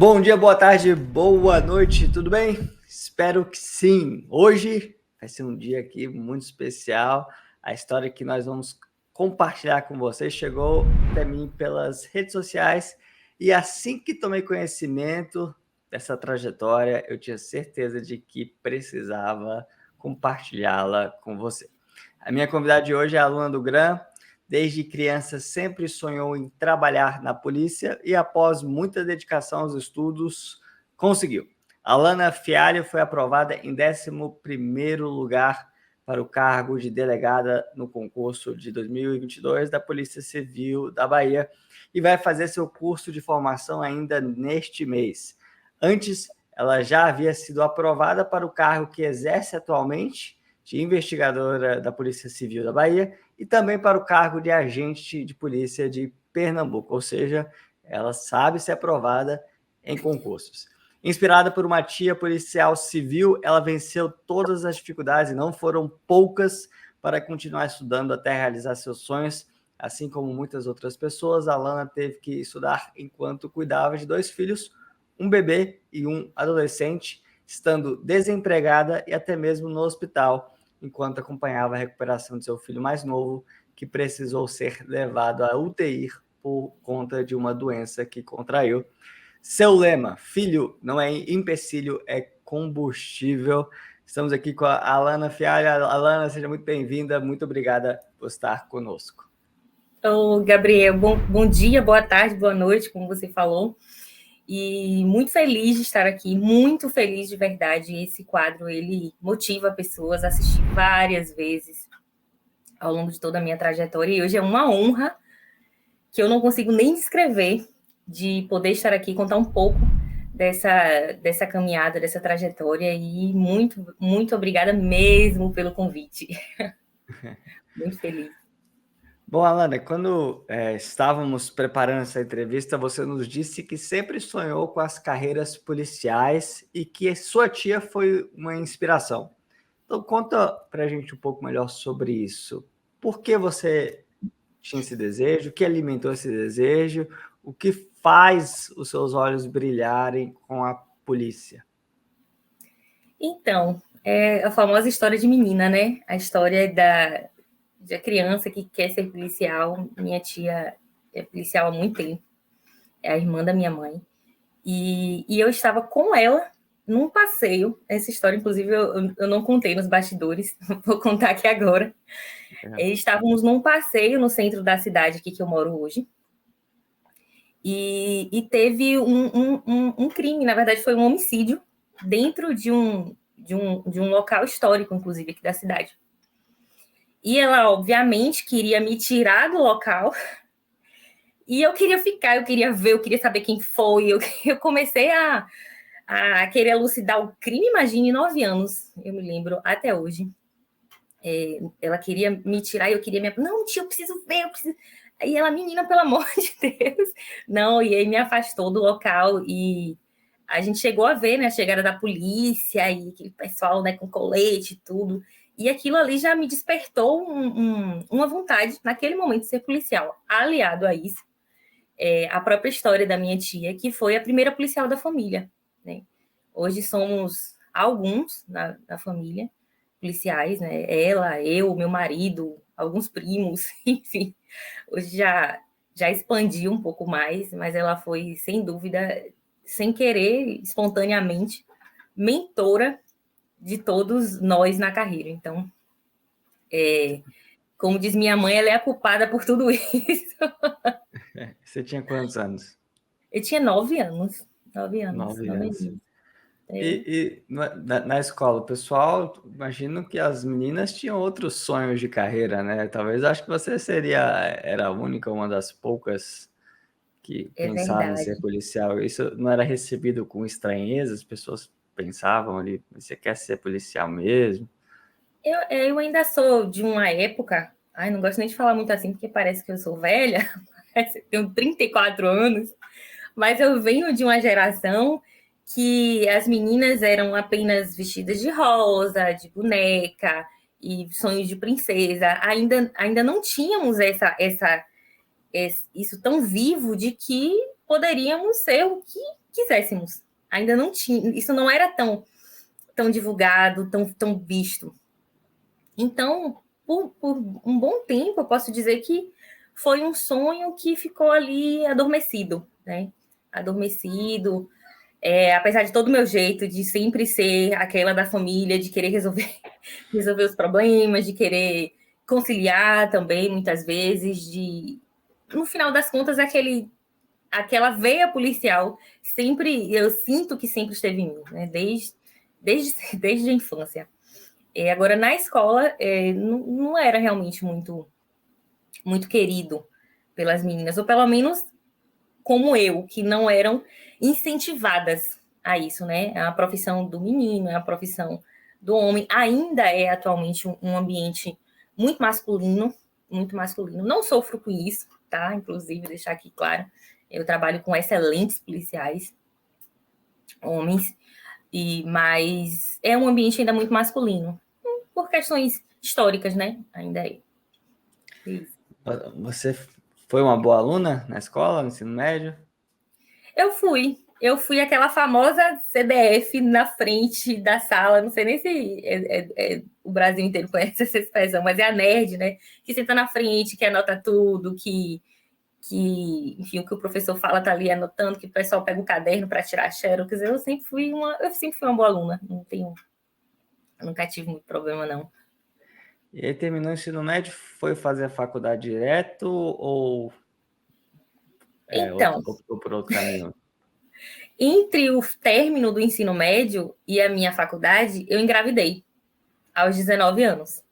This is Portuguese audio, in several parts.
Bom dia, boa tarde, boa noite, tudo bem? Espero que sim. Hoje vai ser um dia aqui muito especial. A história que nós vamos compartilhar com vocês chegou até mim pelas redes sociais e assim que tomei conhecimento dessa trajetória, eu tinha certeza de que precisava compartilhá-la com você. A minha convidada de hoje é a aluna do GRAM. Desde criança sempre sonhou em trabalhar na polícia e após muita dedicação aos estudos, conseguiu. Alana Fialho foi aprovada em 11º lugar para o cargo de delegada no concurso de 2022 da Polícia Civil da Bahia e vai fazer seu curso de formação ainda neste mês. Antes, ela já havia sido aprovada para o cargo que exerce atualmente, de investigadora da Polícia Civil da Bahia, e também para o cargo de agente de polícia de Pernambuco, ou seja, ela sabe ser aprovada em concursos. Inspirada por uma tia policial civil, ela venceu todas as dificuldades, e não foram poucas, para continuar estudando até realizar seus sonhos. Assim como muitas outras pessoas, a Alana teve que estudar enquanto cuidava de 2 filhos, um bebê e um adolescente, estando desempregada e até mesmo no hospital, enquanto acompanhava a recuperação de seu filho mais novo, que precisou ser levado à UTI por conta de uma doença que contraiu. Seu lema, filho não é empecilho, é combustível. Estamos aqui com a Alana Fialho. Alana, seja muito bem-vinda, muito obrigada por estar conosco. Gabriel, bom dia, boa tarde, boa noite, como você falou. E muito feliz de estar aqui, muito feliz de verdade. Esse quadro, ele motiva pessoas a assistir várias vezes ao longo de toda a minha trajetória. E hoje é uma honra que eu não consigo nem descrever de poder estar aqui e contar um pouco dessa caminhada, dessa trajetória. E muito, muito obrigada mesmo pelo convite. Muito feliz. Bom, Alana, quando estávamos preparando essa entrevista, você nos disse que sempre sonhou com as carreiras policiais e que sua tia foi uma inspiração. Então, conta para a gente um pouco melhor sobre isso. Por que você tinha esse desejo? O que alimentou esse desejo? O que faz os seus olhos brilharem com a polícia? Então, é a famosa história de menina, né? A história da criança que quer ser policial. Minha tia é policial há muito tempo, é a irmã da minha mãe. E eu estava com ela num passeio. Essa história, inclusive, eu não contei nos bastidores, vou contar aqui agora. Estávamos num passeio no centro da cidade aqui que eu moro hoje. E teve um crime, na verdade, foi um homicídio dentro de um local histórico, inclusive, aqui da cidade. E ela, obviamente, queria me tirar do local. E eu queria ficar, eu queria ver, eu queria saber quem foi. Eu comecei a querer elucidar o crime, imagine, 9 anos, eu me lembro até hoje. Ela queria me tirar e eu queria me... Não, tia, eu preciso ver, eu preciso... Aí ela, menina, pelo amor de Deus. Não, e aí me afastou do local e a gente chegou a ver, né, a chegada da polícia e aquele pessoal, né, com colete e tudo. E aquilo ali já me despertou uma vontade, naquele momento, de ser policial. Aliado a isso, a própria história da minha tia, que foi a primeira policial da família, né? Hoje somos alguns na família policiais, né? Ela, eu, meu marido, alguns primos, enfim. Hoje já expandiu um pouco mais, mas ela foi, sem dúvida, sem querer, espontaneamente, mentora de todos nós na carreira. Então, como diz minha mãe, ela é a culpada por tudo isso. Você tinha quantos anos? Eu tinha 9 anos. 9 anos. 9 9 anos. anos. E na escola, o pessoal, imagino que as meninas tinham outros sonhos de carreira, né? Talvez acho que você era a única, uma das poucas que É pensava em ser verdade. policial. Isso não era recebido com estranheza? As pessoas pensavam ali, você quer ser policial mesmo? Eu ainda sou de uma época... Ai, não gosto nem de falar muito assim, porque parece que eu sou velha. Eu tenho 34 anos. Mas eu venho de uma geração que as meninas eram apenas vestidas de rosa, de boneca e sonhos de princesa. Ainda não tínhamos isso tão vivo de que poderíamos ser o que quiséssemos. Ainda não tinha, isso não era tão divulgado, tão visto. Então, por um bom tempo, eu posso dizer que foi um sonho que ficou ali adormecido, né? Adormecido, apesar de todo o meu jeito de sempre ser aquela da família, de querer resolver os problemas, de querer conciliar também, muitas vezes, no final das contas, aquela veia policial eu sinto que sempre esteve em mim, né? Desde a infância. Agora, na escola, não era realmente muito querido pelas meninas, ou pelo menos como eu, que não eram incentivadas a isso, né? A profissão do menino, a profissão do homem, ainda é atualmente um ambiente muito masculino, muito masculino. Não sofro com isso, tá? Inclusive, deixar aqui claro, eu trabalho com excelentes policiais, homens, mas é um ambiente ainda muito masculino, por questões históricas, né? Ainda é. Isso. Você foi uma boa aluna na escola, no ensino médio? Eu fui aquela famosa CDF na frente da sala, não sei nem se o Brasil inteiro conhece essa expressão, mas é a nerd, né? Que senta na frente, que anota tudo, enfim, o que o professor fala tá ali anotando, que o pessoal pega o caderno para tirar xerox. Eu sempre fui uma boa aluna, nunca tive muito problema, não. E aí terminou o ensino médio, foi fazer a faculdade direto ou Então, optou por outro caminho? entre o término do ensino médio e a minha faculdade, eu engravidei aos 19 anos.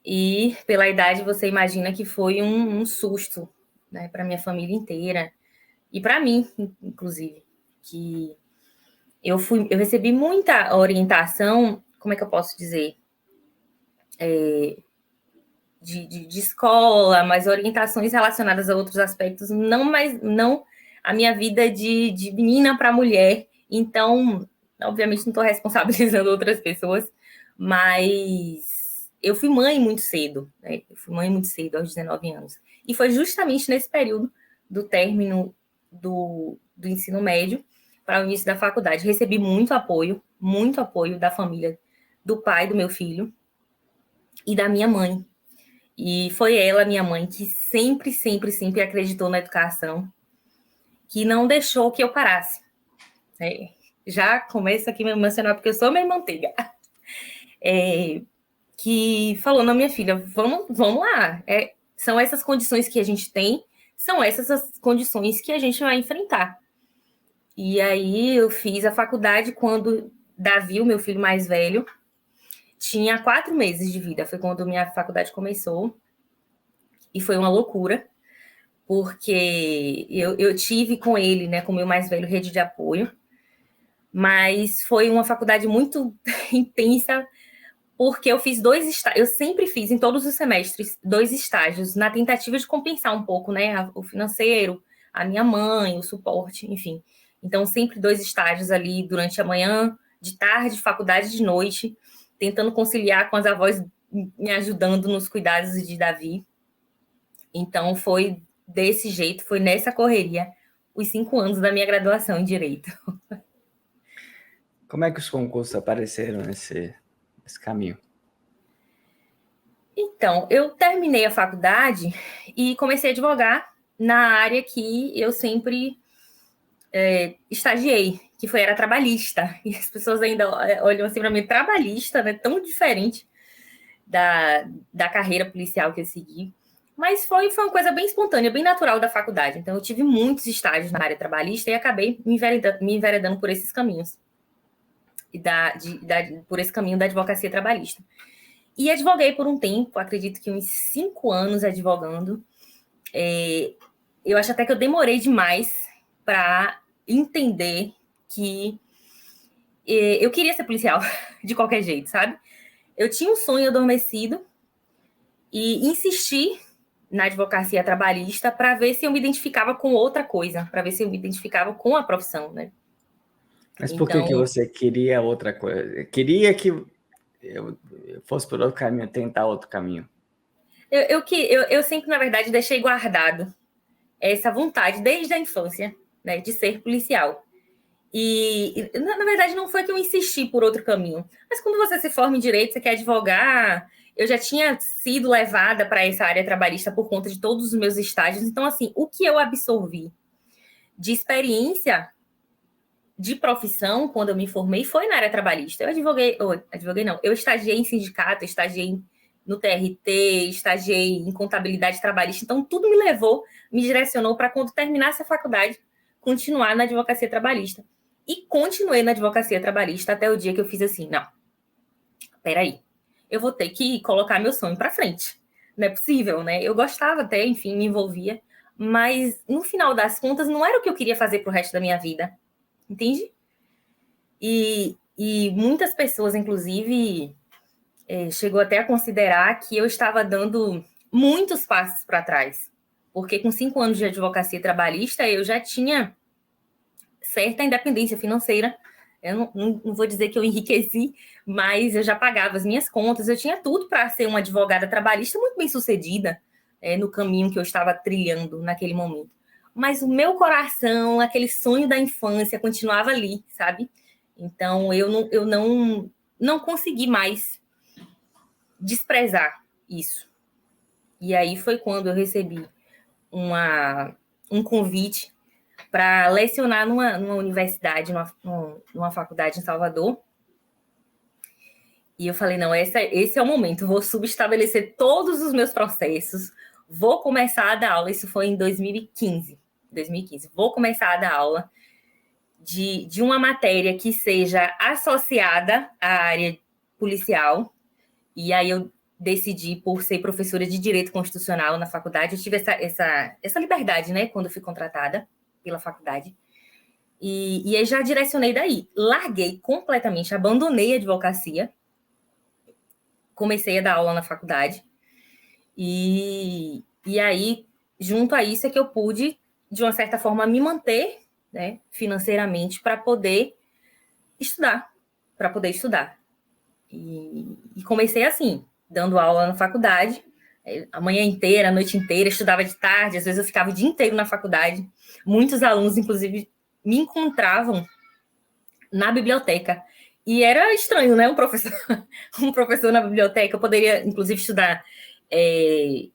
E pela idade, você imagina que foi um susto, né, para minha família inteira e para mim, inclusive, que eu recebi muita orientação, como é que eu posso dizer, de escola, mas orientações relacionadas a outros aspectos, não a minha vida de menina para mulher. Então, obviamente, não estou responsabilizando outras pessoas, mas eu fui mãe muito cedo, né? Eu fui mãe muito cedo, aos 19 anos. E foi justamente nesse período do término do ensino médio para o início da faculdade. Recebi muito apoio da família, do pai do meu filho e da minha mãe. E foi ela, minha mãe, que sempre, sempre, sempre acreditou na educação, que não deixou que eu parasse. Já começa aqui me emocionar, porque eu sou meio manteiga. Que falou, não, minha filha, vamos lá. São essas condições que a gente tem, são essas as condições que a gente vai enfrentar. E aí eu fiz a faculdade quando Davi, o meu filho mais velho, tinha 4 meses de vida. Foi quando minha faculdade começou. E foi uma loucura, porque eu tive com ele, né, com o meu mais velho, rede de apoio, mas foi uma faculdade muito intensa, porque eu fiz 2 estágios, eu sempre fiz, em todos os semestres, 2 estágios, na tentativa de compensar um pouco, né, o financeiro, a minha mãe, o suporte, enfim. Então, sempre 2 estágios ali durante a manhã, de tarde, faculdade de noite, tentando conciliar com as avós me ajudando nos cuidados de Davi. Então, foi desse jeito, foi nessa correria, os 5 anos da minha graduação em Direito. Como é que os concursos apareceram nesse caminho? Então, eu terminei a faculdade e comecei a advogar na área que eu sempre estagiei, que era trabalhista. E as pessoas ainda olham assim para mim, trabalhista, né? Tão diferente da carreira policial que eu segui. Mas foi uma coisa bem espontânea, bem natural da faculdade. Então, eu tive muitos estágios na área trabalhista e acabei me enveredando por esses caminhos. Por esse caminho da advocacia trabalhista. E advoguei por um tempo, acredito que uns 5 anos advogando. Eu acho até que eu demorei demais para entender que eu queria ser policial, de qualquer jeito, sabe? Eu tinha um sonho adormecido e insisti na advocacia trabalhista para ver se eu me identificava com outra coisa, para ver se eu me identificava com a profissão, né? Mas por que você queria outra coisa? Queria que eu fosse por outro caminho, tentar outro caminho? Eu sempre, na verdade, deixei guardado essa vontade, desde a infância, né, de ser policial. E, na verdade, não foi que eu insisti por outro caminho. Mas quando você se forma em direito, você quer advogar. Eu já tinha sido levada para essa área trabalhista por conta de todos os meus estágios. Então, assim, o que eu absorvi de experiência de profissão, quando eu me formei, foi na área trabalhista. Eu advoguei não, eu estagiei em sindicato, estagiei no TRT, estagiei em contabilidade trabalhista. Então, tudo me direcionou para quando terminasse a faculdade, continuar na advocacia trabalhista. E continuei na advocacia trabalhista até o dia que eu fiz assim, não, peraí, eu vou ter que colocar meu sonho para frente. Não é possível, né? Eu gostava até, enfim, me envolvia, mas no final das contas não era o que eu queria fazer pro resto da minha vida, entende? E muitas pessoas, inclusive, chegou até a considerar que eu estava dando muitos passos para trás, porque com 5 anos de advocacia trabalhista eu já tinha certa independência financeira. Eu não vou dizer que eu enriqueci, mas eu já pagava as minhas contas, eu tinha tudo para ser uma advogada trabalhista muito bem sucedida no caminho que eu estava trilhando naquele momento. Mas o meu coração, aquele sonho da infância, continuava ali, sabe? Então, eu não consegui mais desprezar isso. E aí foi quando eu recebi um convite para lecionar numa universidade, numa faculdade em Salvador. E eu falei, não, esse é o momento, vou subestabelecer todos os meus processos, vou começar a dar aula, isso foi em 2015, vou começar a dar aula de uma matéria que seja associada à área policial, e aí eu decidi por ser professora de Direito Constitucional na faculdade, eu tive essa liberdade, né, quando eu fui contratada pela faculdade, e aí já direcionei daí. Larguei completamente, abandonei a advocacia, comecei a dar aula na faculdade, e aí, junto a isso, é que eu pude, de uma certa forma, me manter, né, financeiramente para poder estudar, E comecei assim, dando aula na faculdade, a manhã inteira, a noite inteira, estudava de tarde, às vezes eu ficava o dia inteiro na faculdade. Muitos alunos, inclusive, me encontravam na biblioteca. E era estranho, né? Um professor na biblioteca. Eu poderia, inclusive, estudar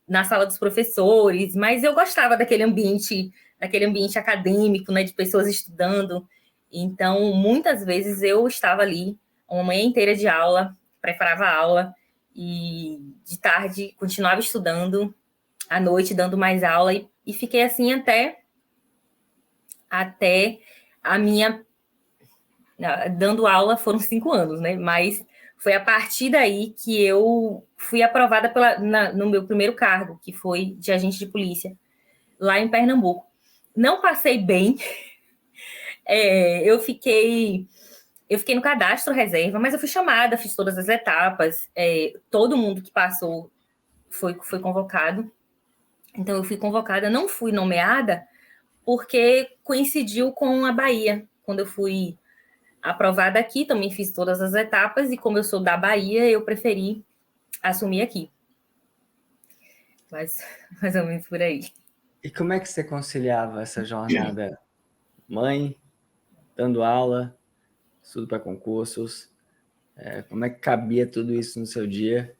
na sala dos professores, mas eu gostava daquele ambiente acadêmico, né? De pessoas estudando. Então, muitas vezes eu estava ali uma manhã inteira de aula, preparava a aula, e de tarde continuava estudando, à noite dando mais aula, e fiquei assim até a minha... Dando aula foram 5 anos, né? Mas foi a partir daí que eu fui aprovada no meu primeiro cargo, que foi de agente de polícia, lá em Pernambuco. Não passei bem, eu fiquei no cadastro reserva, mas eu fui chamada, fiz todas as etapas, todo mundo que passou foi convocado. Então, eu fui convocada, não fui nomeada, porque coincidiu com a Bahia. Quando eu fui aprovada aqui, também fiz todas as etapas, e como eu sou da Bahia, eu preferi assumir aqui. Mas, mais ou menos por aí. E como é que você conciliava essa jornada? Mãe, dando aula, estudo para concursos, como é que cabia tudo isso no seu dia?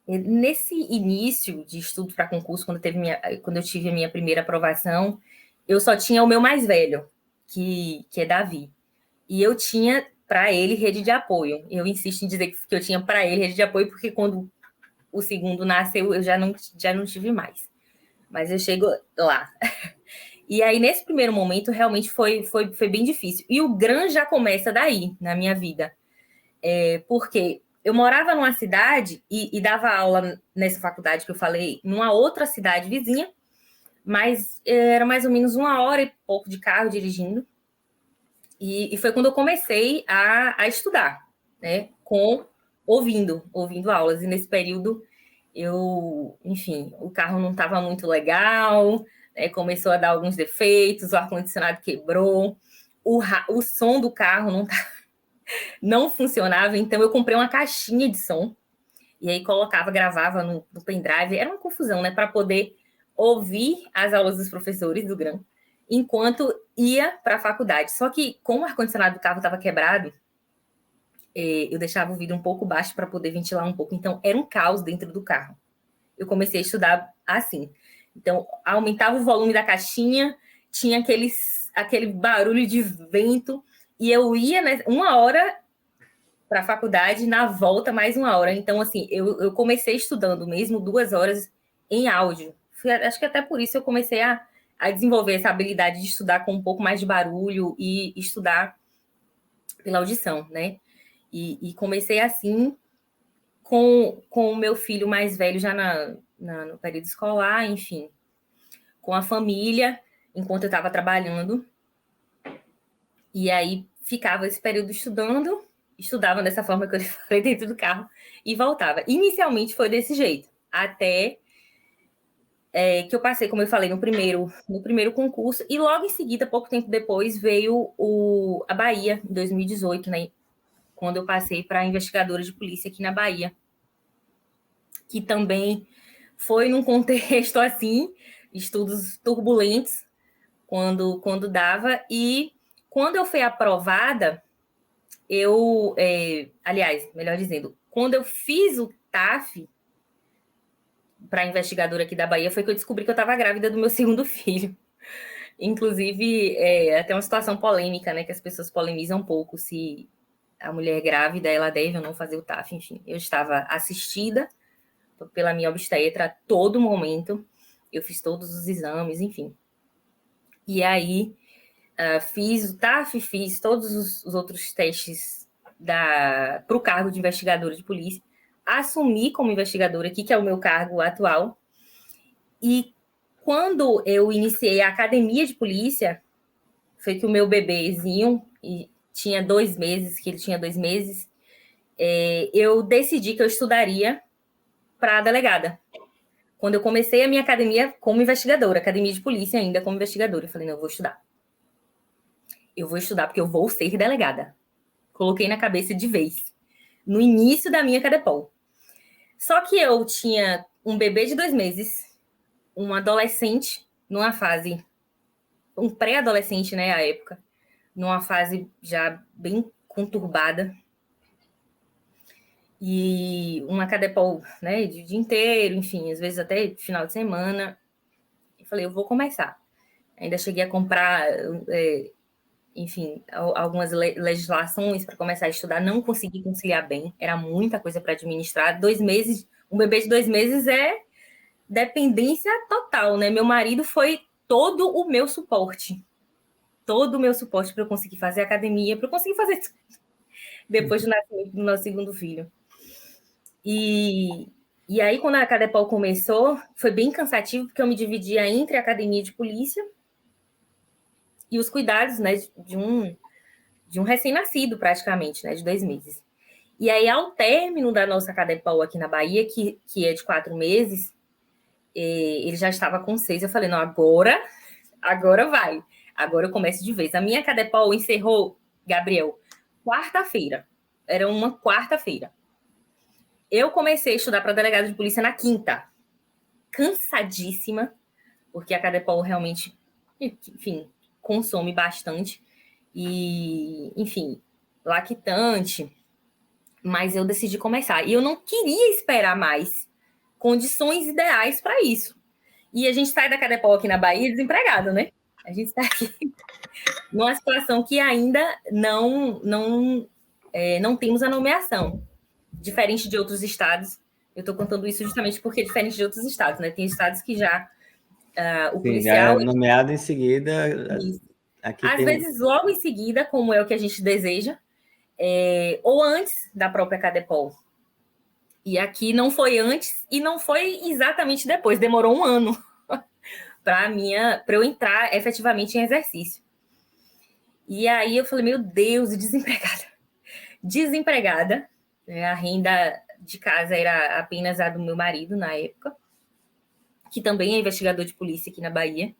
Nesse início de estudo para concurso, quando eu tive a minha primeira aprovação, eu só tinha o meu mais velho, que é Davi. E eu tinha para ele rede de apoio. Eu insisto em dizer que eu tinha para ele rede de apoio, porque quando o segundo nasceu, eu já não tive mais. Mas eu chego lá. E aí, nesse primeiro momento, realmente foi bem difícil. E o GRAN já começa daí, na minha vida. Porque eu morava numa cidade e dava aula nessa faculdade que eu falei, numa outra cidade vizinha, mas era mais ou menos 1 hora e pouco de carro dirigindo. E foi quando eu comecei a estudar, né? Ouvindo aulas. E nesse período, enfim, o carro não estava muito legal, começou a dar alguns defeitos, o ar-condicionado quebrou, o som do carro não funcionava, então eu comprei uma caixinha de som, e aí gravava no pendrive, era uma confusão, né? Para poder ouvir as aulas dos professores do GRAM enquanto ia para a faculdade. Só que, como o ar-condicionado do carro estava quebrado, eu deixava o vidro um pouco baixo para poder ventilar um pouco. Então, era um caos dentro do carro. Eu comecei a estudar assim. Então, aumentava o volume da caixinha, tinha aquele barulho de vento, e eu ia, né, 1 hora para a faculdade, na volta mais 1 hora. Então, assim, eu comecei estudando mesmo 2 horas em áudio. Acho que até por isso eu comecei a desenvolver essa habilidade de estudar com um pouco mais de barulho e estudar pela audição, né? E comecei assim com o meu filho mais velho já no período escolar, enfim, com a família, enquanto eu estava trabalhando. E aí ficava esse período estudava dessa forma que eu falei dentro do carro e voltava. Inicialmente foi desse jeito, até que eu passei, como eu falei, no primeiro concurso, e logo em seguida, pouco tempo depois, veio a Bahia, em 2018, né? Quando eu passei para investigadora de polícia aqui na Bahia, que também foi num contexto assim, estudos turbulentos, quando dava, e quando eu fui aprovada, aliás, melhor dizendo, quando eu fiz o TAF para investigadora aqui da Bahia, foi que eu descobri que eu estava grávida do meu segundo filho. Inclusive, até uma situação polêmica, né, que as pessoas polemizam um pouco se a mulher grávida, ela deve ou não fazer o TAF, enfim. Eu estava assistida pela minha obstetra a todo momento, eu fiz todos os exames, enfim. E aí, fiz o TAF, fiz todos os outros testes para o cargo de investigadora de polícia, assumi como investigadora aqui, que é o meu cargo atual, e quando eu iniciei a academia de polícia, foi que o meu bebezinho tinha 2 meses, que ele tinha 2 meses, eu decidi que eu estudaria para delegada. Quando eu comecei a minha academia como investigadora, academia de polícia ainda como investigadora, eu falei, não, eu vou estudar. Eu vou estudar porque eu vou ser delegada. Coloquei na cabeça de vez. No início da minha CADEPOL. Só que eu tinha um bebê de 2 meses, um adolescente numa fase, um pré-adolescente, né, à época, numa fase já bem conturbada, e uma CADEPOL, né, de dia inteiro, enfim, às vezes até final de semana. Eu falei, eu vou começar. Ainda cheguei a comprar, enfim, algumas legislações para começar a estudar, não consegui conciliar bem, era muita coisa para administrar. 2 meses, um bebê de 2 meses é dependência total, né? Meu marido foi todo o meu suporte para eu conseguir fazer academia, para eu conseguir fazer tudo depois do nascimento do nosso segundo filho. E aí, quando a CADEPOL começou, foi bem cansativo, porque eu me dividia entre a academia de polícia e os cuidados, né, de um recém-nascido, praticamente, né, de 2 meses. E aí, ao término da nossa CADEPOL aqui na Bahia, que é de 4 meses, ele já estava com 6. Eu falei, não, agora vai. Agora eu começo de vez. A minha CADEPOL encerrou, Gabriel, quarta-feira. Era uma quarta-feira. Eu comecei a estudar para delegado de polícia na quinta. Cansadíssima, porque a CADEPOL realmente, enfim, consome bastante. E, enfim, lactante. Mas eu decidi começar. E eu não queria esperar mais condições ideais para isso. E a gente sai da CADEPOL aqui na Bahia desempregado, né? A gente está aqui numa situação que ainda não temos a nomeação. Diferente de outros estados. Eu estou contando isso justamente porque é diferente de outros estados, né? Tem estados que já o policial... Já é nomeado em seguida. Aqui às vezes, logo em seguida, como é o que a gente deseja, ou antes da própria CADEPOL. E aqui não foi antes e não foi exatamente depois. Demorou 1 ano para eu entrar efetivamente em exercício. E aí eu falei, meu Deus, desempregada. Desempregada. A renda de casa era apenas a do meu marido na época, que também é investigador de polícia aqui na Bahia.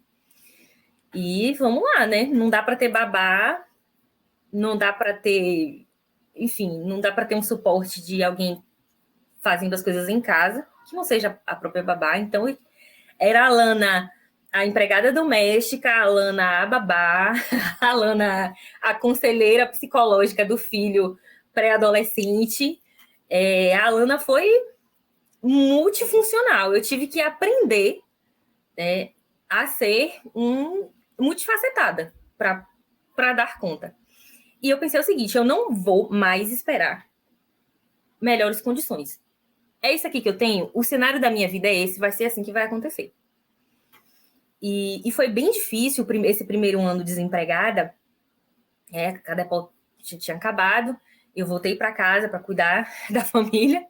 E vamos lá, né? Não dá para ter babá, não dá para ter, enfim, não dá para ter um suporte de alguém fazendo as coisas em casa, que não seja a própria babá. Então, Era a Alana, a empregada doméstica, a Alana, a babá, a Alana, a conselheira psicológica do filho pré-adolescente. A Alana foi multifuncional. Eu tive que aprender, né, a ser multifacetada para dar conta. E eu pensei o seguinte, eu não vou mais esperar melhores condições. É isso aqui que eu tenho, o cenário da minha vida é esse, vai ser assim que vai acontecer. E foi bem difícil esse primeiro ano desempregada, a Depol tinha acabado, eu voltei para casa para cuidar da família,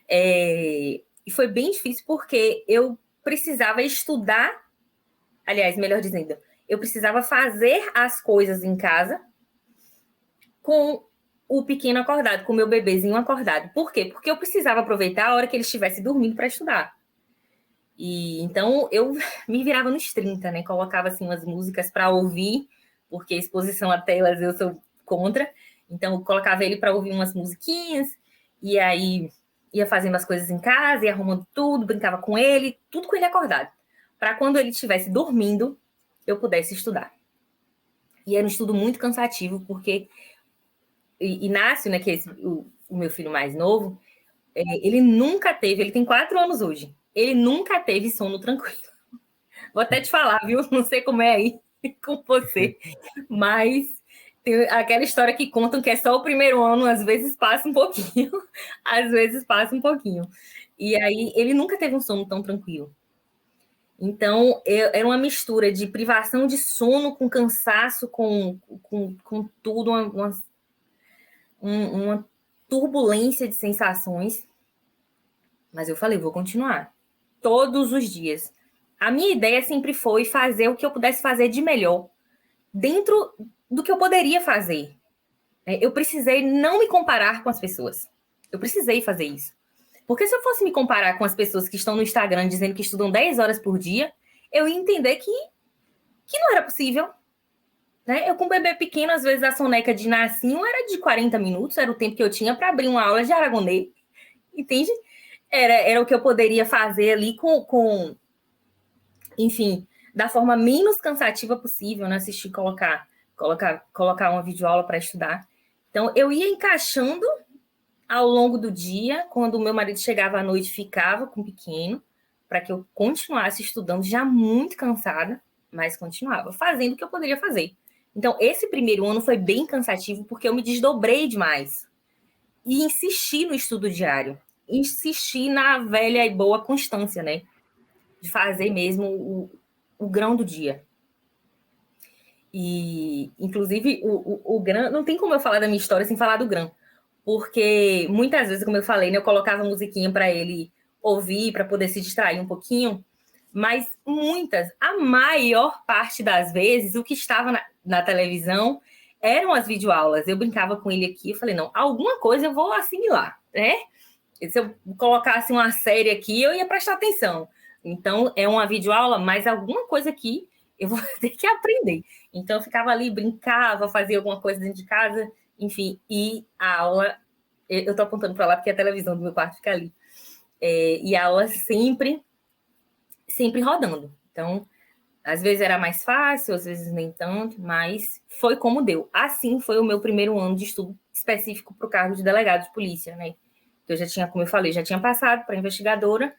e foi bem difícil porque eu precisava estudar, aliás, melhor dizendo, eu precisava fazer as coisas em casa com o pequeno acordado, com o meu bebezinho acordado. Por quê? Porque eu precisava aproveitar a hora que ele estivesse dormindo para estudar. E então eu me virava nos 30, né? Colocava assim umas músicas para ouvir, porque exposição a telas eu sou contra. Então eu colocava ele para ouvir umas musiquinhas e aí ia fazendo as coisas em casa, ia arrumando tudo, brincava com ele, tudo com ele acordado, para quando ele estivesse dormindo eu pudesse estudar. E era um estudo muito cansativo, porque Inácio, né, que é o meu filho mais novo, ele nunca teve, ele tem 4 anos hoje, ele nunca teve sono tranquilo. Vou até te falar, viu? Não sei como é aí com você, mas tem aquela história que contam que é só o primeiro ano, às vezes passa um pouquinho, às vezes passa um pouquinho. E aí ele nunca teve um sono tão tranquilo. Então, era uma mistura de privação de sono com cansaço, com tudo, uma turbulência de sensações. Mas eu falei, vou continuar. Todos os dias. A minha ideia sempre foi fazer o que eu pudesse fazer de melhor, dentro do que eu poderia fazer. Eu precisei não me comparar com as pessoas. Eu precisei fazer isso. Porque se eu fosse me comparar com as pessoas que estão no Instagram dizendo que estudam 10 horas por dia, eu ia entender que não era possível. Eu com um bebê pequeno, às vezes a soneca de nascinho era de 40 minutos, era o tempo que eu tinha para abrir uma aula de aragonês, entende? Era o que eu poderia fazer ali enfim, da forma menos cansativa possível, né? Assistir, colocar uma videoaula para estudar. Então, eu ia encaixando ao longo do dia, quando o meu marido chegava à noite, ficava com o pequeno, para que eu continuasse estudando, já muito cansada, mas continuava fazendo o que eu poderia fazer. Então, esse primeiro ano foi bem cansativo, porque eu me desdobrei demais. E insisti no estudo diário. Insisti na velha e boa constância, né? De fazer mesmo o grão do dia. E, inclusive, o grão... Não tem como eu falar da minha história sem falar do grão. Porque, muitas vezes, como eu falei, né, eu colocava musiquinha para ele ouvir, para poder se distrair um pouquinho. Mas a maior parte das vezes, o que estava na televisão eram as videoaulas. Eu brincava com ele aqui, eu falei, não, alguma coisa eu vou assimilar, né? Se eu colocasse uma série aqui, eu ia prestar atenção. Então, é uma videoaula, mas alguma coisa aqui eu vou ter que aprender. Então, eu ficava ali, brincava, fazia alguma coisa dentro de casa, enfim, e a aula, eu estou apontando para lá porque a televisão do meu quarto fica ali. E a aula sempre rodando. Então, às vezes era mais fácil, às vezes nem tanto, mas foi como deu. Assim foi o meu primeiro ano de estudo específico para o cargo de delegado de polícia, né? Eu já tinha, como eu falei, já tinha passado para investigadora,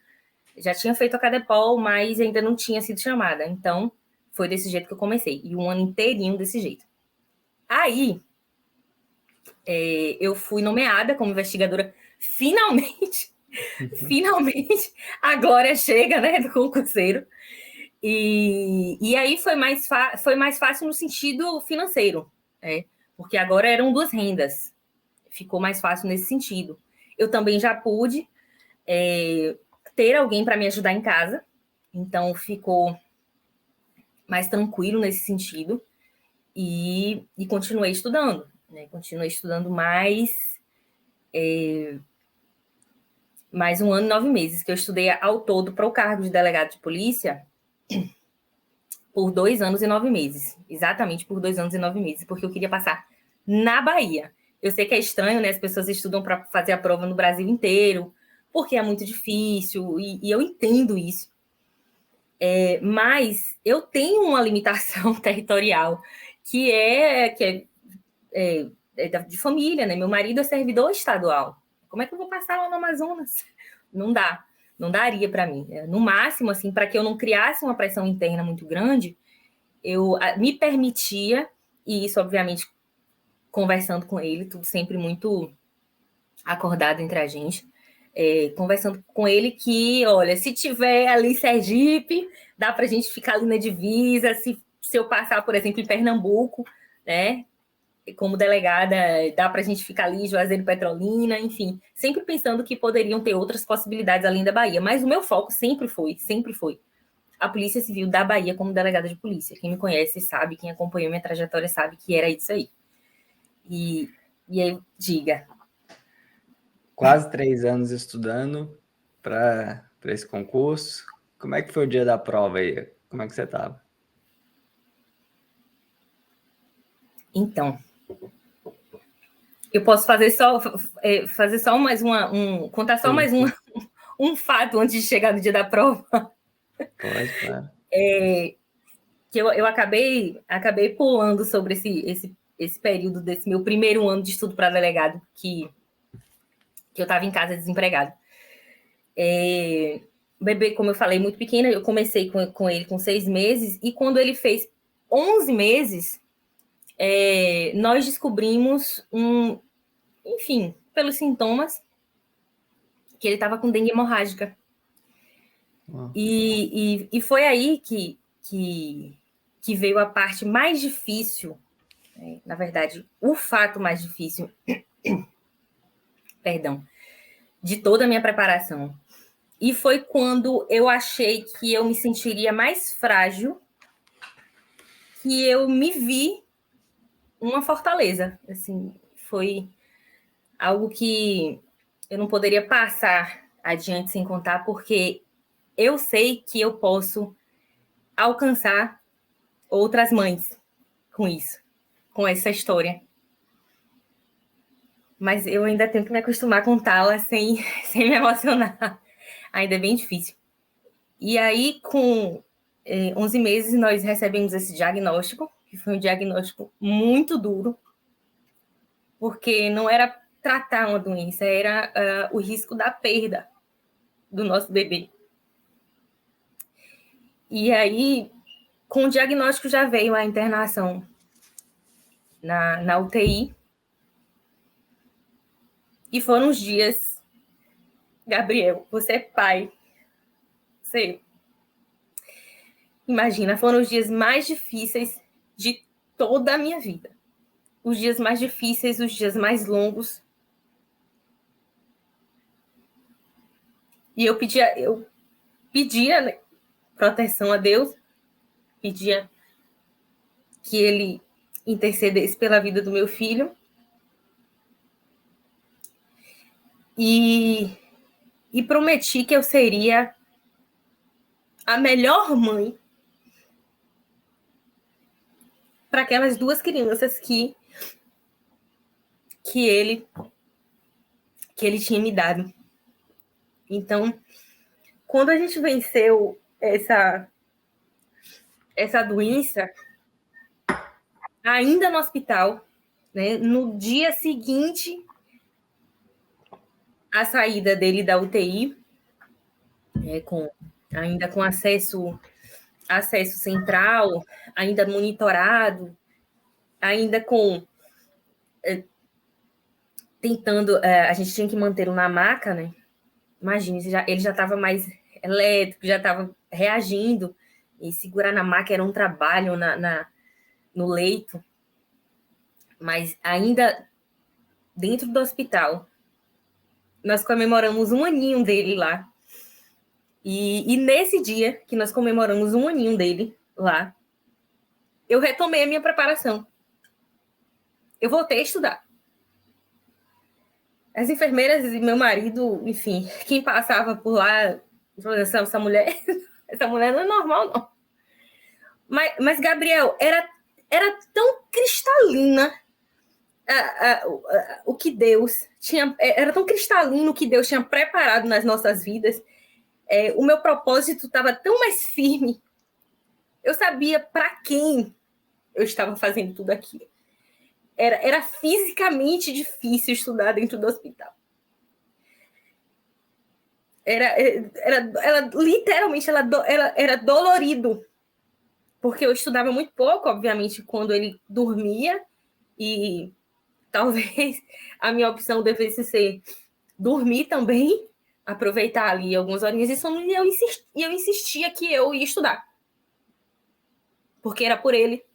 já tinha feito a Cadepol, mas ainda não tinha sido chamada. Então, foi desse jeito que eu comecei. E um ano inteirinho desse jeito. Aí, eu fui nomeada como investigadora, finalmente, finalmente, a glória chega, né, do concurseiro. E aí foi mais fácil no sentido financeiro, né? Porque agora eram 2 rendas. Ficou mais fácil nesse sentido. Eu também já pude ter alguém para me ajudar em casa, então ficou mais tranquilo nesse sentido. E continuei estudando, né? Continuei estudando mais 1 ano e 9 meses, que eu estudei ao todo para o cargo de delegado de polícia por 2 anos e 9 meses. Exatamente por 2 anos e 9 meses, porque eu queria passar na Bahia. Eu sei que é estranho, né? As pessoas estudam para fazer a prova no Brasil inteiro, porque é muito difícil, e eu entendo isso. Mas eu tenho uma limitação territorial que é de família, né? Meu marido é servidor estadual. Como é que eu vou passar lá no Amazonas? Não dá, não daria para mim. No máximo, assim, para que eu não criasse uma pressão interna muito grande, eu me permitia, e isso, obviamente, conversando com ele, tudo sempre muito acordado entre a gente, conversando com ele que, olha, se tiver ali em Sergipe, dá para a gente ficar ali na divisa, se eu passar, por exemplo, em Pernambuco, né, como delegada, dá para a gente ficar ali, Juazeiro, Petrolina, enfim, sempre pensando que poderiam ter outras possibilidades além da Bahia, mas o meu foco sempre foi a Polícia Civil da Bahia como delegada de polícia. Quem me conhece sabe, quem acompanhou minha trajetória sabe que era isso aí. E aí, diga. Quase 3 anos estudando para esse concurso. Como é que foi o dia da prova aí? Como é que você estava? Então, eu posso fazer só mais contar só mais um fato antes de chegar no dia da prova. Pode, claro. Que eu acabei pulando sobre esse período desse meu primeiro ano de estudo para delegado, que eu estava em casa desempregado. O bebê, como eu falei, muito pequena, eu comecei com ele com 6 meses, e quando ele fez 11 meses, nós descobrimos enfim, pelos sintomas, que ele estava com dengue hemorrágica. E foi aí que veio a parte mais difícil, na verdade, o fato mais difícil, perdão, de toda a minha preparação. E foi quando eu achei que eu me sentiria mais frágil, que eu me vi uma fortaleza. Assim, foi algo que eu não poderia passar adiante sem contar, porque eu sei que eu posso alcançar outras mães com isso, com essa história. Mas eu ainda tenho que me acostumar a contá-la sem me emocionar. Ainda é bem difícil. E aí, com 11 meses, nós recebemos esse diagnóstico, que foi um diagnóstico muito duro, porque não era tratar uma doença, era o risco da perda do nosso bebê. E aí, com o diagnóstico já veio a internação na UTI. E foram os dias, Gabriel, você é pai. Você imagina, foram os dias mais difíceis de toda a minha vida. Os dias mais difíceis, os dias mais longos. E eu pedia né, proteção a Deus, pedia que Ele intercedesse pela vida do meu filho. E prometi que eu seria a melhor mãe para aquelas 2 crianças que ele tinha me dado. Então, quando a gente venceu essa doença, ainda no hospital, né, no dia seguinte à saída dele da UTI, ainda com acesso central, ainda monitorado, ainda com tentando, a gente tinha que mantê-lo na maca, né? Imagina, ele já estava mais elétrico, já estava reagindo, e segurar na maca era um trabalho no leito, mas ainda dentro do hospital, nós comemoramos 1 aninho dele lá, e nesse dia que nós comemoramos 1 aninho dele lá, eu retomei a minha preparação. Eu voltei a estudar. As enfermeiras e meu marido, enfim, quem passava por lá, essa mulher não é normal, não. Mas Gabriel, era tão cristalina o que Deus tinha, era tão cristalino o que Deus tinha preparado nas nossas vidas, o meu propósito estava tão mais firme. Eu sabia para quem eu estava fazendo tudo aquilo. Era fisicamente difícil estudar dentro do hospital. Literalmente, era dolorido. Porque eu estudava muito pouco, obviamente, quando ele dormia. E talvez a minha opção devesse ser dormir também, aproveitar ali algumas horinhas de sono, e eu insistia que eu ia estudar. Porque era por ele,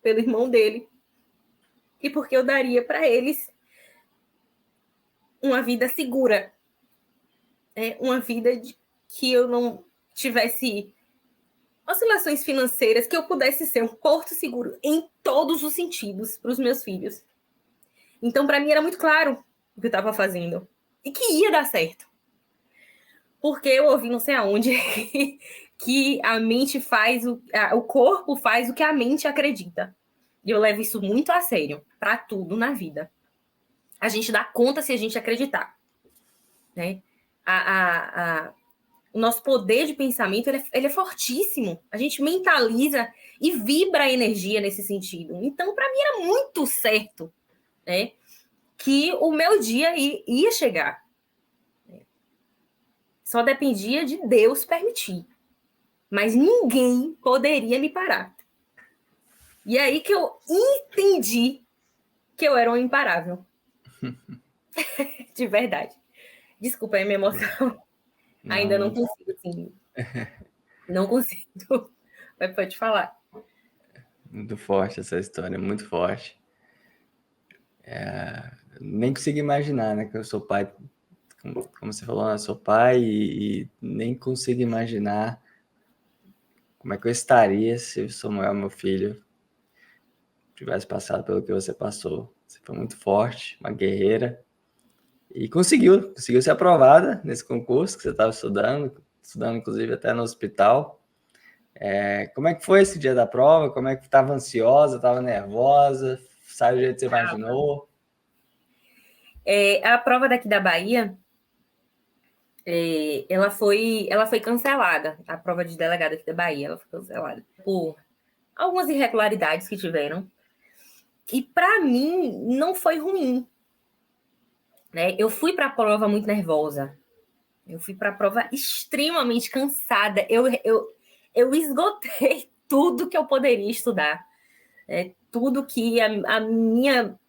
pelo irmão dele, e porque eu daria para eles uma vida segura, uma vida que eu não tivesse oscilações financeiras, que eu pudesse ser um porto seguro em todos os sentidos para os meus filhos. Então, para mim, era muito claro o que eu estava fazendo e que ia dar certo. Porque eu ouvi não sei aonde que a mente faz, o corpo faz o que a mente acredita. E eu levo isso muito a sério, para tudo na vida. A gente dá conta se a gente acreditar. Né? O nosso poder de pensamento ele é fortíssimo. A gente mentaliza e vibra a energia nesse sentido. Então, para mim, era muito certo, né, que o meu dia ia chegar. Só dependia de Deus permitir. Mas ninguém poderia me parar. E aí que eu entendi que eu era um imparável. De verdade. Desculpa aí minha emoção. Não. Ainda não consigo, assim. Não consigo. Mas pode falar. Muito forte essa história, muito forte. Nem consigo imaginar, né? Que eu sou pai, como você falou, eu sou pai e nem consigo imaginar como é que eu estaria se o Samuel, meu filho, tivesse passado pelo que você passou. Você foi muito forte, uma guerreira, e conseguiu ser aprovada nesse concurso que você estava estudando inclusive até no hospital. Como é que foi esse dia da prova? Como é que estava ansiosa, estava nervosa? Saiu do jeito que você imaginou? A prova daqui da Bahia, ela foi cancelada. A prova de delegado aqui da Bahia, ela foi cancelada por algumas irregularidades que tiveram. E para mim não foi ruim. Né? Eu fui para a prova muito nervosa. Eu fui para a prova extremamente cansada. Eu esgotei tudo que eu poderia estudar. Tudo que a minha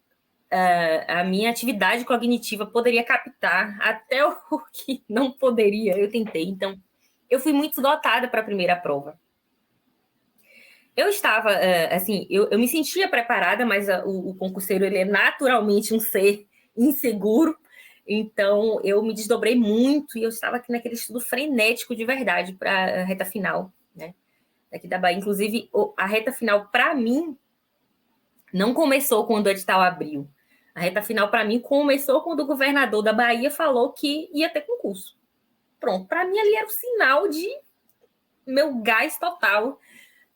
atividade cognitiva poderia captar, até o que não poderia, eu tentei. Então, eu fui muito esgotada para a primeira prova. Eu estava, assim, eu me sentia preparada, mas o concurseiro, ele é naturalmente um ser inseguro, então eu me desdobrei muito e eu estava aqui naquele estudo frenético de verdade para a reta final, né? Daqui da Bahia. Inclusive, a reta final, para mim, não começou quando o edital abriu. A reta final, para mim, começou quando o governador da Bahia falou que ia ter concurso. Pronto, para mim ali era o sinal de meu gás total.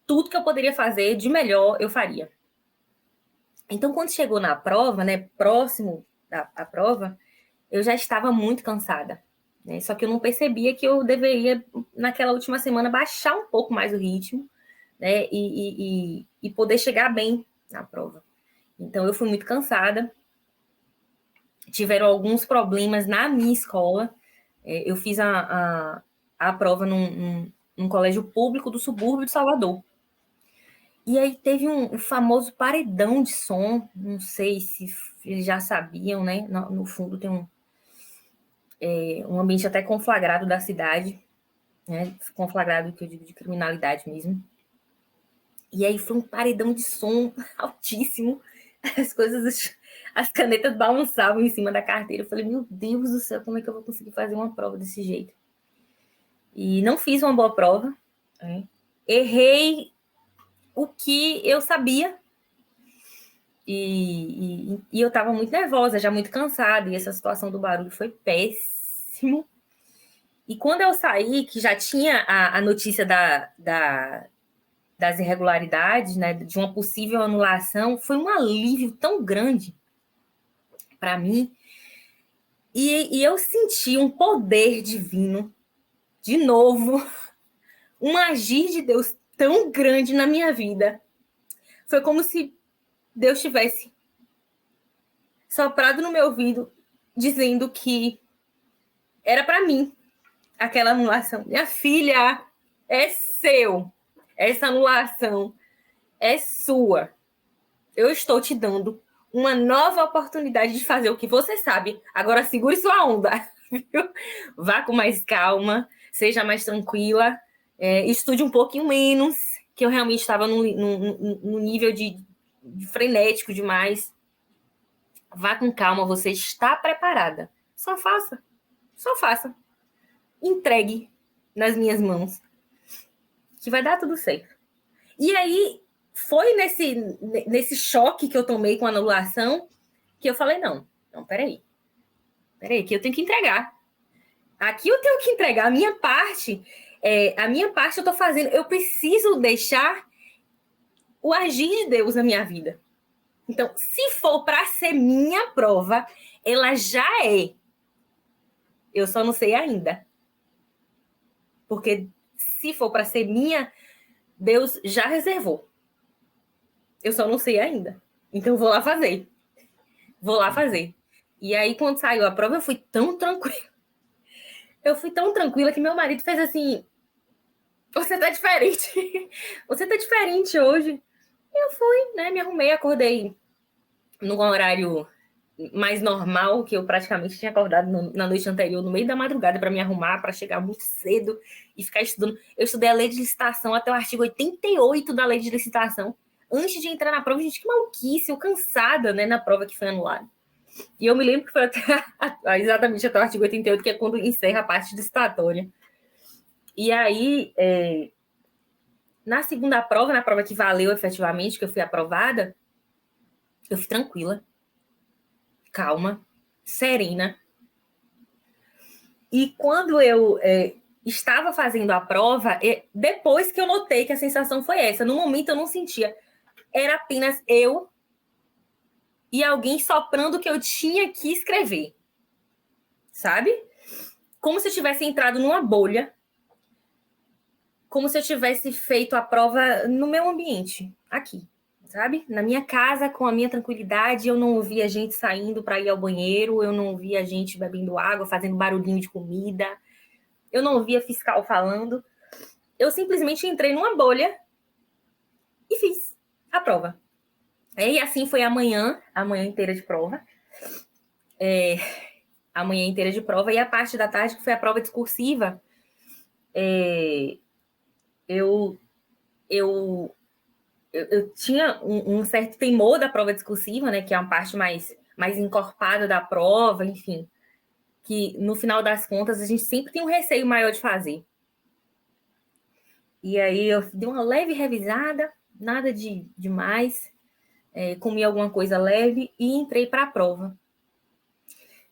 Tudo que eu poderia fazer de melhor, eu faria. Então, quando chegou na prova, né, próximo da prova, eu já estava muito cansada. Né? Só que eu não percebia que eu deveria, naquela última semana, baixar um pouco mais o ritmo, né, e poder chegar bem na prova. Então, eu fui muito cansada. Tiveram alguns problemas na minha escola. Eu fiz a prova num colégio público do subúrbio de Salvador. E aí teve um famoso paredão de som, não sei se eles já sabiam, né? No fundo tem um ambiente até conflagrado da cidade, né? Conflagrado, que eu digo, de criminalidade mesmo. E aí foi um paredão de som altíssimo, as canetas balançavam em cima da carteira. Eu falei, meu Deus do céu, como é que eu vou conseguir fazer uma prova desse jeito? E não fiz uma boa prova, né? Errei o que eu sabia, e eu estava muito nervosa, já muito cansada, e essa situação do barulho foi péssimo. E quando eu saí, que já tinha a notícia das irregularidades, né, de uma possível anulação, foi um alívio tão grande para mim, E eu senti um poder divino, de novo, um agir de Deus tão grande na minha vida. Foi como se Deus tivesse soprado no meu ouvido, dizendo que era para mim aquela anulação. Minha filha, é seu. Essa anulação é sua. Eu estou te dando uma nova oportunidade de fazer o que você sabe. Agora segure sua onda. Viu? Vá com mais calma, seja mais tranquila, estude um pouquinho menos, que eu realmente estava num nível de frenético demais. Vá com calma, você está preparada. Só faça. Só faça. Entregue nas minhas mãos, que vai dar tudo certo. E aí, foi nesse choque que eu tomei com a anulação que eu falei, não, peraí, que eu tenho que entregar. Aqui eu tenho que entregar. A minha parte eu tô fazendo. Eu preciso deixar o agir de Deus na minha vida. Então, se for para ser minha prova, ela já é. Eu só não sei ainda. Porque se for para ser minha, Deus já reservou. Eu só não sei ainda. Então, vou lá fazer. E aí, quando saiu a prova, eu fui tão tranquila. Que meu marido fez assim, você tá diferente. Você tá diferente hoje. Eu fui, né? Me arrumei, acordei num horário mais normal, que eu praticamente tinha acordado na noite anterior, no meio da madrugada, para me arrumar, para chegar muito cedo e ficar estudando. Eu estudei a lei de licitação até o artigo 88 da lei de licitação. Antes de entrar na prova, gente, que maluquice, eu cansada, né, na prova que foi anulada. E eu me lembro que foi exatamente até o artigo 88, que é quando encerra a parte licitatória. E aí, na segunda prova, na prova que valeu efetivamente, que eu fui aprovada, eu fui tranquila, calma, serena. E quando eu estava fazendo a prova, depois que eu notei que a sensação foi essa, no momento eu não sentia. Era apenas eu e alguém soprando que eu tinha que escrever. Sabe? Como se eu tivesse entrado numa bolha. Como se eu tivesse feito a prova no meu ambiente, aqui. Sabe? Na minha casa, com a minha tranquilidade, eu não ouvia gente saindo para ir ao banheiro, eu não ouvia gente bebendo água, fazendo barulhinho de comida, eu não ouvia fiscal falando. Eu simplesmente entrei numa bolha e fiz a prova. E assim foi a manhã inteira de prova. A manhã inteira de prova. E a parte da tarde, que foi a prova discursiva, eu tinha um certo temor da prova discursiva, né, que é uma parte mais encorpada da prova, enfim, que no final das contas a gente sempre tem um receio maior de fazer. E aí eu dei uma leve revisada, nada de demais, comi alguma coisa leve e entrei para a prova.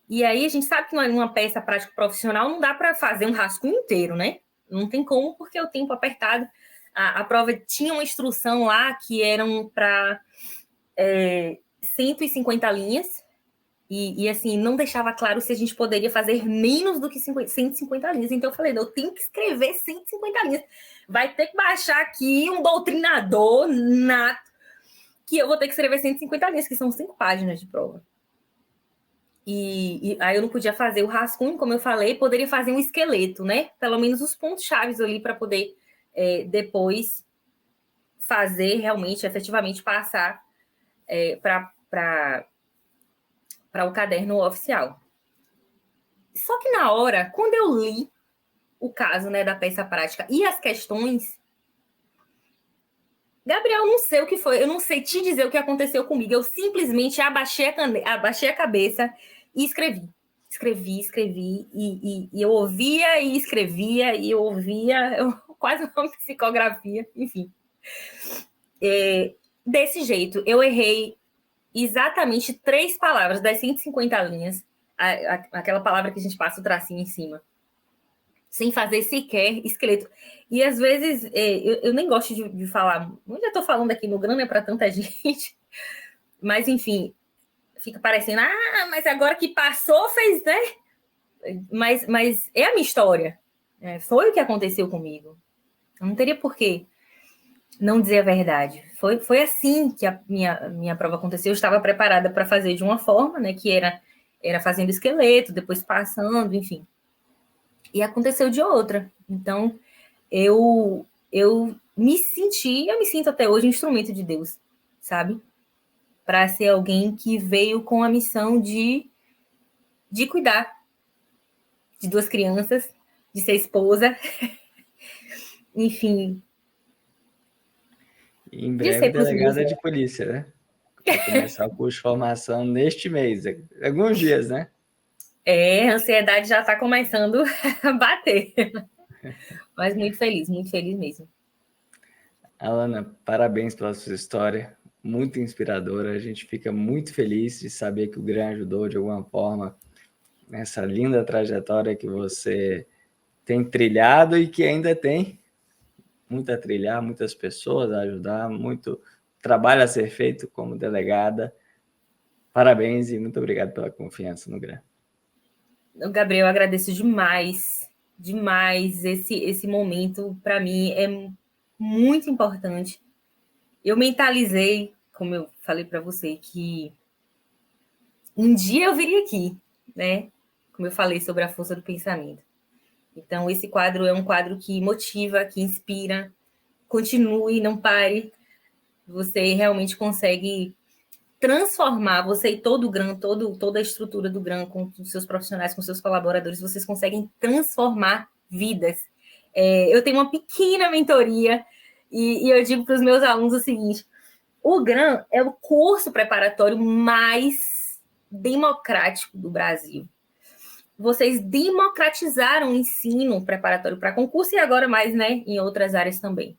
E aí a gente sabe que numa peça prática profissional não dá para fazer um rascunho inteiro, né? Não tem como, porque o tempo apertado. A prova tinha uma instrução lá que eram para 150 linhas, e assim, não deixava claro se a gente poderia fazer menos do que 150 linhas. Então eu falei, eu tenho que escrever 150 linhas. Vai ter que baixar aqui um doutrinador nato, que eu vou ter que escrever 150 linhas, que são 5 páginas de prova. E aí eu não podia fazer o rascunho, como eu falei, poderia fazer um esqueleto, né? Pelo menos os pontos chaves ali para poder depois fazer realmente, efetivamente passar para o caderno oficial. Só que na hora, quando eu li o caso, né, da peça prática e as questões, Gabriel, não sei o que foi, eu não sei te dizer o que aconteceu comigo, eu simplesmente abaixei a cabeça e escrevi, e eu ouvia e escrevia, e eu ouvia, quase uma psicografia, enfim. Desse jeito, eu errei exatamente 3 palavras das 150 linhas, aquela palavra que a gente passa o tracinho em cima, sem fazer sequer esqueleto. E às vezes, eu nem gosto de falar, eu já estou falando aqui no grana para tanta gente, mas enfim, fica parecendo, mas agora que passou, fez, né? Mas é a minha história. Foi o que aconteceu comigo. Eu não teria por que não dizer a verdade. Foi assim que a minha prova aconteceu. Eu estava preparada para fazer de uma forma, né? Que era fazendo esqueleto, depois passando, enfim. E aconteceu de outra. Então, eu me sinto até hoje um instrumento de Deus, sabe? Para ser alguém que veio com a missão de cuidar de 2 crianças, de ser esposa, enfim. E em breve, delegada de polícia, né? Vai começar o curso de formação neste mês, alguns dias, né? A ansiedade já está começando a bater. Mas muito feliz mesmo. Alana, parabéns pela sua história, muito inspiradora. A gente fica muito feliz de saber que o GRAN ajudou de alguma forma nessa linda trajetória que você tem trilhado e que ainda tem muito a trilhar, muitas pessoas a ajudar, muito trabalho a ser feito como delegada. Parabéns e muito obrigado pela confiança no GRAN. Gabriel, eu agradeço demais esse momento. Para mim é muito importante. Eu mentalizei, como eu falei para você, que um dia eu viria aqui, né? Como eu falei sobre a força do pensamento. Então, esse quadro é um quadro que motiva, que inspira. Continue, não pare. Você realmente consegue transformar, você e todo o GRAN, toda a estrutura do GRAN, com os seus profissionais, com seus colaboradores, vocês conseguem transformar vidas. Eu tenho uma pequena mentoria e eu digo para os meus alunos o seguinte: o GRAN é o curso preparatório mais democrático do Brasil. Vocês democratizaram o ensino preparatório para concurso e agora mais, né, em outras áreas também.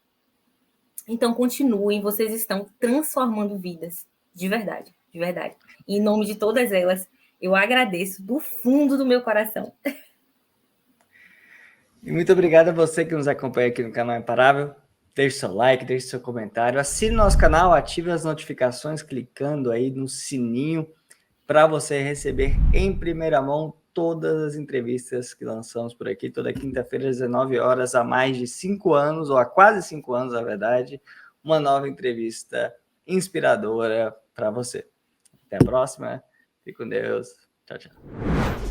Então, continuem, vocês estão transformando vidas, de verdade, de verdade. E em nome de todas elas, eu agradeço do fundo do meu coração. E muito obrigado a você que nos acompanha aqui no canal Imparável. Deixe seu like, deixe seu comentário, assine nosso canal, ative as notificações clicando aí no sininho para você receber em primeira mão todas as entrevistas que lançamos por aqui, toda quinta-feira às 19 horas, há mais de 5 anos, ou há quase 5 anos, na verdade, uma nova entrevista inspiradora para você. Até a próxima, fique com Deus, tchau, tchau.